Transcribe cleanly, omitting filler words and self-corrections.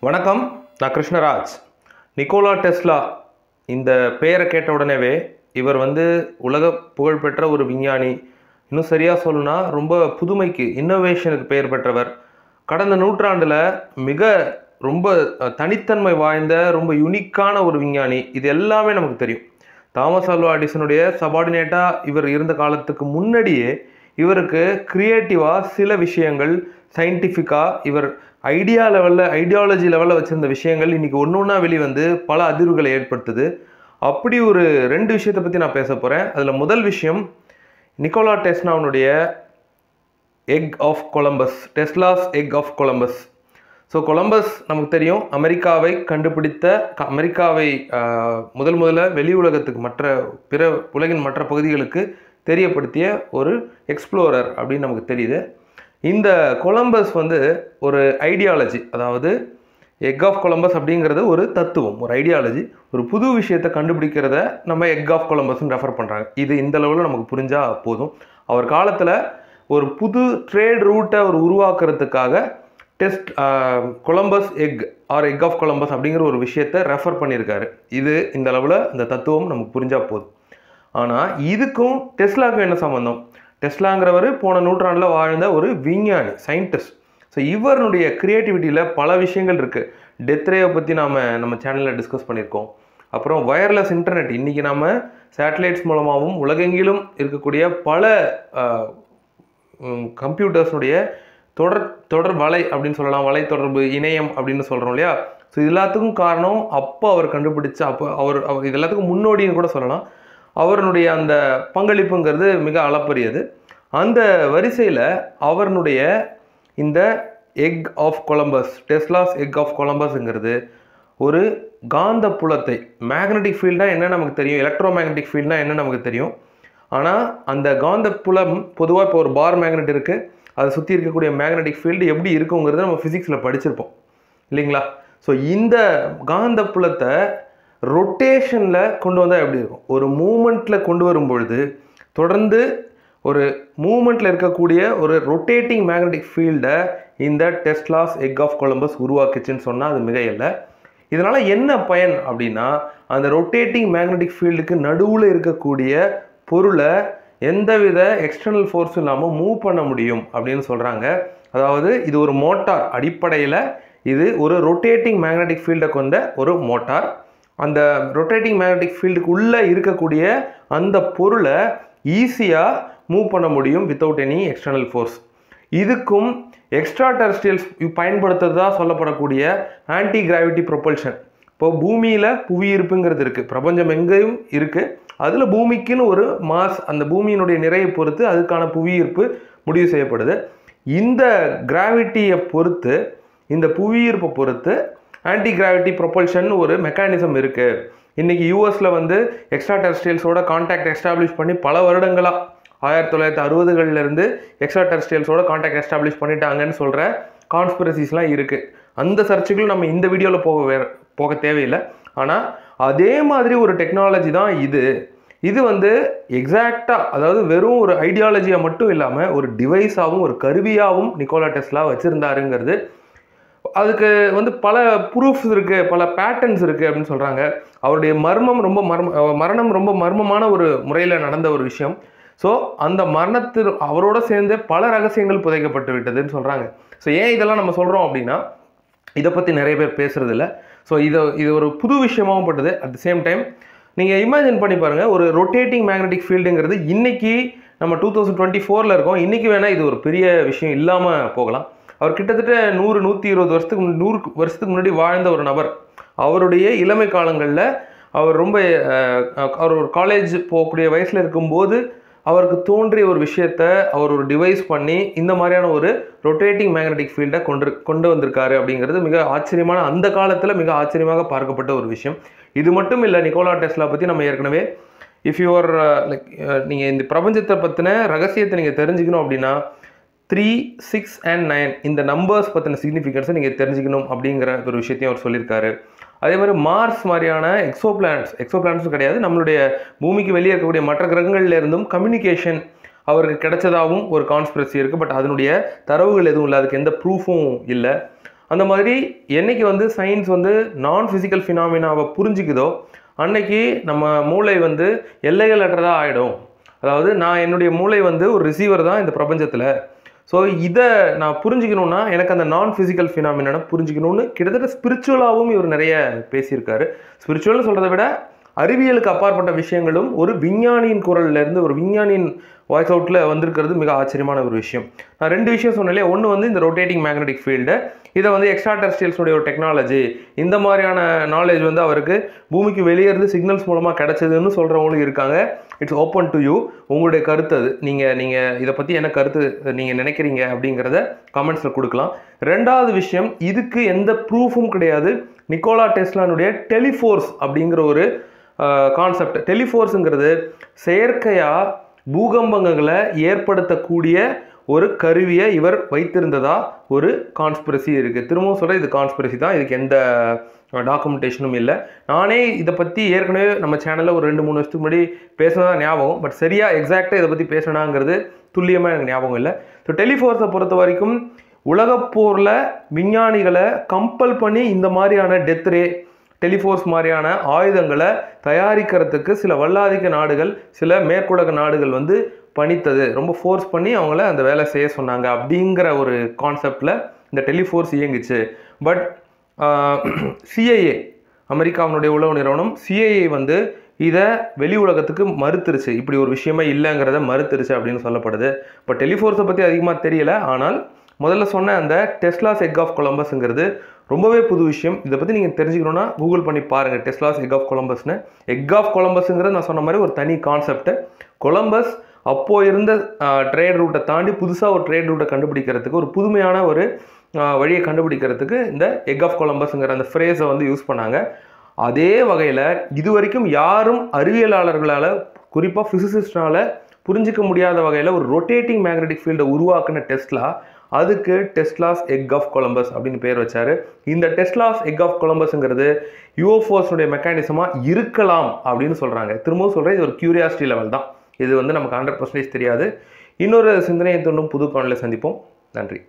வணக்கம், நான் Krishnaraj. Nikola Tesla இந்த பெயரை கேட்ட உடனேவே இவர் உலக புகழ்பெற்ற ஒரு விஞ்ஞானி. இன்னும் சரியாக சொல்லணும்னா ரொம்ப புதுமைக்கு இன்னோவேஷனுக்கு பெயர் பெற்றவர். கடந்த நூற்றாண்டில் ரொம்ப தனித்தன்மை வாய்ந்த ரொம்ப யூனிக்கான ஒரு விஞ்ஞானி. இது எல்லாமே நமக்கு தெரியும். தாமஸ் ஆல்வா எடிசனுடைய சபார்டினேட்டாக இவர் இருந்த காலத்துக்கு முன்னாடியே இவருக்கு க்ரியேட்டிவாக சில விஷயங்கள், சயின்டிஃபிக்காக இவர் ஐடியாலஜி லெவலில் வச்சுருந்த விஷயங்கள் இன்றைக்கி ஒன்று ஒன்றா வெளிவந்து பல அதிர்வுகளை ஏற்படுத்துது. அப்படி ஒரு 2 விஷயத்தை பற்றி நான் பேச போகிறேன். அதில் முதல் விஷயம் நிக்கோலா டெஸ்லாவுடைய egg of Columbus, Tesla's egg of Columbus. So Columbus நமக்கு தெரியும், அமெரிக்காவை முதல்ல வெளி உலகத்துக்கு பிற உலகின் மற்ற பகுதிகளுக்கு தெரியப்படுத்திய ஒரு எக்ஸ்ப்ளோரர் அப்படின்னு நமக்கு தெரியுது. இந்த கொலம்பஸ் ஒரு ஐடியாலஜி, அதாவது எக் ஆஃப் கொலம்பஸ் அப்படிங்கிறது ஒரு தத்துவம், ஒரு ஐடியாலஜி. ஒரு புது விஷயத்தை கண்டுபிடிக்கிறத நம்ம எக் ஆஃப் கொலம்பஸ்ன்னு ரெஃபர் பண்ணுறாங்க. இது இந்த அளவில் நமக்கு புரிஞ்சால் போதும். அவர் காலத்தில் ஒரு புது ட்ரேட் ரூட்டை உருவாக்குறதுக்காக Columbus egg egg of Columbus அப்படிங்கிற ஒரு விஷயத்தை ரெஃபர் பண்ணியிருக்காரு. இது இந்த அளவில் இந்த தத்துவம் நமக்கு புரிஞ்சால் போதும். ஆனால் இதுக்கும் டெஸ்லாவுக்கும் என்ன சம்மந்தம்? டெஸ்லாங்கிறவர் போன நூற்றாண்டில் வாழ்ந்த ஒரு விஞ்ஞானி, சயின்டிஸ்ட். ஸோ இவருடைய க்ரியேட்டிவிட்டியில் பல விஷயங்கள் இருக்குது. டெத் ரேவை பற்றி நம்ம சேனலில் டிஸ்கஸ் பண்ணியிருக்கோம். அப்புறம் வயர்லெஸ் இன்டர்நெட், இன்றைக்கி நம்ம சேட்டலைட்ஸ் மூலமாகவும் உலகெங்கிலும் இருக்கக்கூடிய பல கம்ப்யூட்டர்ஸுடைய தொடர் வலை அப்படின்னு சொல்லலாம், வலை தொடர்பு, இணையம் அப்படின்னு சொல்கிறோம் இல்லையா? ஸோ இது எல்லாத்துக்கும் காரணம் அவர் கண்டுபிடிச்ச அவர் இது எல்லாத்துக்கும் முன்னோடின்னு கூட சொல்லலாம். அவருடைய அந்த பங்களிப்புங்கிறது மிக அளப்பரியது. அந்த வரிசையில் அவருடைய இந்த egg of Columbus, Tesla's egg of கொலம்பஸ்ங்கிறது ஒரு காந்த புலத்தை, மேக்னெட்டிக் ஃபீல்டாக என்ன நமக்கு தெரியும், எலக்ட்ரோ மேக்னெட்டிக் ஃபீல்டாக என்ன நமக்கு தெரியும். ஆனால் அந்த காந்த புலம் பொதுவாக இப்போ ஒரு பார் மேக்னெட் இருக்குது, அதை சுற்றி இருக்கக்கூடிய மேக்னெட்டிக் ஃபீல்டு எப்படி இருக்குங்கிறத நம்ம ஃபிசிக்ஸில் படிச்சிருப்போம் இல்லைங்களா? ஸோ இந்த காந்த புலத்தை ரொட்டேஷனில் கொண்டு வந்தால் எப்படி இருக்கும்? ஒரு மூமெண்ட்டில் கொண்டு வரும் பொழுது தொடர்ந்து ஒரு மூமெண்ட்டில் இருக்கக்கூடிய ஒரு ரொட்டேட்டிங் மேக்னெட்டிக் ஃபீல்டை இந்த டெஸ்லாஸ் எக் ஆஃப் கொலம்பஸ் உருவாக்குச்சுன்னு சொன்னால் அது மிகையில்லை. இதனால் என்ன பயன் அப்படின்னா, அந்த ரொட்டேட்டிங் மேக்னெட்டிக் ஃபீல்டுக்கு நடுவில் இருக்கக்கூடிய பொருளை எந்தவித எக்ஸ்டர்னல் ஃபோர்ஸும் இல்லாமல் மூவ் பண்ண முடியும் அப்படின்னு சொல்கிறாங்க. அதாவது இது ஒரு மோட்டார், அடிப்படையில் இது ஒரு ரொட்டேட்டிங் மேக்னெட்டிக் ஃபீல்டை கொண்ட ஒரு மோட்டார். அந்த ரொட்டேட்டிங் மேக்னெட்டிக் ஃபீல்டுக்கு உள்ளே இருக்கக்கூடிய அந்த பொருளை ஈஸியாக மூவ் பண்ண முடியும் வித்தவுட் எனி எக்ஸ்டர்னல் ஃபோர்ஸ். இதுக்கும் எக்ஸ்ட்ரா டெரஸ்ட்ரியல்ஸ் பயன்படுத்துறதா சொல்லப்படக்கூடிய ஆன்டி கிராவிட்டி ப்ரொபல்ஷன். இப்போ பூமியில் புவியீர்ப்புங்கிறது இருக்குது, பிரபஞ்சம் எங்கேயும் இருக்குது. அதில் பூமிக்குன்னு ஒரு மாஸ், அந்த பூமியினுடைய நிறையை பொறுத்து அதுக்கான புவியீர்ப்பு முடிவு செய்யப்படுது. இந்த கிராவிட்டியை பொறுத்து, இந்த புவியீர்ப்பை பொறுத்து ஆன்டி கிராவிட்டி ப்ரொபல்ஷன் ஒரு மெக்கானிசம் இருக்குது. இன்றைக்கி யூஎஸில் எக்ஸ்ட்ரா டெரஸ்ட்ரியல்ஸோட கான்டாக்ட் எஸ்டாப்ளிஷ் பண்ணி பல வருடங்களாக 1960களிலிருந்து எக்ஸ்ட்ரா டெரஸ்ட்ரியல்ஸோட கான்டாக்ட் எஸ்டாப்ளிஷ் பண்ணிட்டாங்கன்னு சொல்கிற கான்ஸ்பிரசிஸ்லாம் இருக்குது. அந்த சர்ச்சைகளும் நம்ம இந்த வீடியோவில் போக தேவையில்லை. ஆனால் அதே மாதிரி ஒரு டெக்னாலஜி தான் இது. எக்ஸாக்டாக, அதாவது வெறும் ஒரு ஐடியாலஜியாக மட்டும் இல்லாமல் ஒரு டிவைஸாகவும் ஒரு கருவியாகவும் நிக்கோலா டெஸ்லா வச்சுருந்தாருங்கிறது. அதுக்கு பல ப்ரூஃப்ஸ் இருக்குது, பல பேட்டர்ன்ஸ் இருக்குது அப்படின்னு சொல்கிறாங்க. அவருடைய மரணம் ரொம்ப மர்மமான ஒரு முறையில் நடந்த ஒரு விஷயம். ஸோ அந்த அவரோட சேர்ந்து பல ரகசியங்கள் புதைக்கப்பட்டு விட்டதுன்னு சொல்கிறாங்க. ஸோ ஏன் இதெல்லாம் நம்ம சொல்கிறோம் அப்படின்னா, இதை பற்றி நிறைய பேர் பேசுகிறதில்ல. ஸோ இது ஒரு புது விஷயமாகவும் பட்டது. அட் த சேம் டைம் நீங்கள் இமேஜின் பண்ணி பாருங்கள், ஒரு ரொட்டேட்டிங் மேக்னெட்டிக் ஃபீல்டுங்கிறது இன்றைக்கி நம்ம 2024 இருக்கோம். இன்றைக்கி வேணால் இது ஒரு பெரிய விஷயம் இல்லாமல் போகலாம். அவர் கிட்டத்தட்ட 120 வருஷத்துக்கு முன்னாடி வாழ்ந்த ஒரு நபர். அவருடைய இளமை காலங்களில் அவர் ஒரு காலேஜ் போகக்கூடிய வயசில் இருக்கும்போது அவருக்கு தோன்றிய ஒரு விஷயத்தை அவர் ஒரு டிவைஸ் பண்ணி இந்த மாதிரியான ஒரு ரொட்டேட்டிங் மேக்னெட்டிக் ஃபீல்டை கொண்டு வந்திருக்காரு அப்படிங்கிறது அந்த காலத்தில் மிக ஆச்சரியமாக பார்க்கப்பட்ட ஒரு விஷயம். இது மட்டும் இல்லை, நிக்கோலா டெஸ்லா பற்றி நம்ம ஏற்கனவே நீங்கள் இந்த பிரபஞ்சத்தை பற்றின ரகசியத்தை நீங்கள் தெரிஞ்சுக்கணும் அப்படின்னா 3, 6 and 9 இந்த நம்பர்ஸ் பற்றின சிக்னிஃபிகன்ஸை நீங்கள் தெரிஞ்சுக்கணும் அப்படிங்கிற ஒரு விஷயத்தையும் அவர் சொல்லியிருக்காரு. அதே மாதிரி மார்ஸ் மாதிரியான எக்ஸோபிளானட்ஸும் கிடையாது, நம்மளுடைய பூமிக்கு வெளியே இருக்கக்கூடிய மற்ற கிரகங்கள்ல இருந்தும் கம்யூனிகேஷன் அவருக்கு கிடைச்சதாகவும் ஒரு கான்ஸ்பிரசி இருக்குது. பட் அதனுடைய தரவுகள் எதுவும் இல்லை, அதுக்கு எந்த ப்ரூஃபும் இல்லை. அந்த மாதிரி என்னைக்கு வந்து சயின்ஸ் வந்து நான் ஃபிசிக்கல் ஃபினாமினாவை புரிஞ்சிக்குதோ அன்னைக்கு நம்ம மூளை வந்து எல்லைகள் அற்றதாக ஆகிடும். அதாவது நான் என்னுடைய மூளை வந்து ஒரு ரிசீவர் தான் இந்த பிரபஞ்சத்தில். ஸோ இதை நான் புரிஞ்சிக்கணுன்னா எனக்கு அந்த நான் ஃபிசிக்கல் ஃபினாமினான புரிஞ்சிக்கணும்னு கிட்டத்தட்ட ஸ்பிரிச்சுவலாகவும் இவர் நிறைய பேசியிருக்காரு. ஸ்பிரிச்சுவல்னு சொல்கிறத விட அறிவியலுக்கு அப்பாற்பட்ட விஷயங்களும் ஒரு விஞ்ஞானியின் குரல்லேருந்து ஒரு விஞ்ஞானியின் வாய்ஸ் அவுட்டில் வந்திருக்கிறது மிக ஆச்சரியமான ஒரு விஷயம். நான் 2 விஷயம் சொன்னேன். ஒன்று வந்து இந்த ரொட்டேட்டிங் மேக்னெட்டிக் ஃபீல்டு, இதை வந்து எக்ஸ்ட்ரா டெரஸ்ட்ரியல்ஸுடைய ஒரு டெக்னாலஜி, இந்த மாதிரியான நாலேஜ் வந்து அவருக்கு பூமிக்கு வெளியே இருந்து சிக்னல்ஸ் மூலமாக கிடைச்சதுன்னு சொல்கிறவங்களும் இருக்காங்க. It's open to you. உங்களுடைய கருத்து அது. நீங்கள் இதை பற்றி என்ன கருத்து நீங்கள் நினைக்கிறீங்க அப்படிங்கிறத கமெண்ட்ஸில் கொடுக்கலாம். 2வது விஷயம், இதுக்கு எந்த ப்ரூஃபும் கிடையாது. நிக்கோலா டெஸ்லானுடைய டெலிஃபோர்ஸ் அப்படிங்கிற ஒரு கான்செப்ட். டெலிஃபோர்ஸுங்கிறது செயற்கையாக பூகம்பங்களை ஏற்படுத்தக்கூடிய ஒரு கருவியை இவர் வைத்திருந்ததா ஒரு கான்ஸ்பிரசி இருக்குது. திரும்பவும் சொல்கிறேன், இது கான்ஸ்பிரசி தான். இதுக்கு எந்த டாக்குமெண்டேஷனும் இல்லை. நானே இதை பற்றி ஏற்கனவே நம்ம சேனலில் ஒரு 2-3 வருஷத்துக்கு முன்னாடி பேசினதா ஞாபகம். பட் சரியாக எக்ஸாக்டாக இதை பற்றி பேசினாங்கிறது துல்லியமாக எனக்கு ஞாபகம் இல்லை. ஸோ டெலிஃபோர்ஸை பொறுத்த வரைக்கும் உலகப்போரில் விஞ்ஞானிகளை கம்பல் பண்ணி இந்த மாதிரியான டெத் ரே டெலிஃபோர்ஸ் மாதிரியான ஆயுதங்களை தயாரிக்கிறதுக்கு சில வல்லாதிக்க நாடுகள், சில மேற்குலக நாடுகள் வந்து பணித்தது. ரொம்ப ஃபோர்ஸ் பண்ணி அவங்கள அந்த வேலை செய்ய சொன்னாங்க. அப்படிங்கிற ஒரு கான்செப்டில் இந்த டெலிஃபோர்ஸ் இயங்குச்சு. பட் சிஐஏ, அமெரிக்காவினுடைய உளவு நிறுவனம் சிஐஏ வந்து இதை வெளி உலகத்துக்கு மறுத்துருச்சு. இப்படி ஒரு விஷயமே இல்லைங்கிறத மறுத்துருச்சு அப்படின்னு சொல்லப்படுது. இப்போ டெலிஃபோர்ஸை பற்றி அதிகமாக தெரியல. ஆனால் முதல்ல சொன்ன அந்த டெஸ்லாஸ் எக் ஆஃப் கொலம்பஸ்ங்கிறது ரொம்பவே புது விஷயம். இதை பற்றி நீங்கள் தெரிஞ்சுக்கணுன்னா கூகுள் பண்ணி பாருங்கள், டெஸ்லாஸ் எக் ஆஃப் கொலம்பஸ்னு. எக் ஆஃப் கொலம்பஸ்ங்கிறது நான் சொன்ன மாதிரி ஒரு தனி கான்செப்ட். கொலம்பஸ் அப்போது இருந்த ட்ரேட் ரூட்டை தாண்டி புதுசாக ஒரு ட்ரேட் ரூட்டை கண்டுபிடிக்கிறதுக்கு, ஒரு புதுமையான ஒரு வழியை கண்டுபிடிக்கிறதுக்கு இந்த எக் ஆஃப் கொலம்பஸ்ங்கிற அந்த ஃப்ரேஸை வந்து யூஸ் பண்ணாங்க. அதே வகையில் இது வரைக்கும் யாரும் அறிவியலாளர்களால், குறிப்பாக ஃபிசிசிஸ்டால் புரிஞ்சிக்க முடியாத வகையில் ஒரு ரொட்டேட்டிங் மேக்னெட்டிக் ஃபீல்டை உருவாக்குன டெஸ்லா, அதுக்கு டெஸ்லாஸ் எக் ஆஃப் கொலம்பஸ் அப்படின்னு பேர் வச்சார். இந்த டெஸ்லாஸ் எக் ஆஃப் கொலம்பஸ்ங்கிறது யூஎஃப்ஓஸுடைய மெக்கானிசமாக இருக்கலாம் அப்படின்னு சொல்கிறாங்க. திரும்பவும் சொல்கிறேன், இது ஒரு கியூரியாசிட்டி லெவல் தான். இது வந்து நமக்கு 100% தெரியாது. இன்னொரு சிந்தனையை தோன்றும் புது காணொளியில் சந்திப்போம். நன்றி.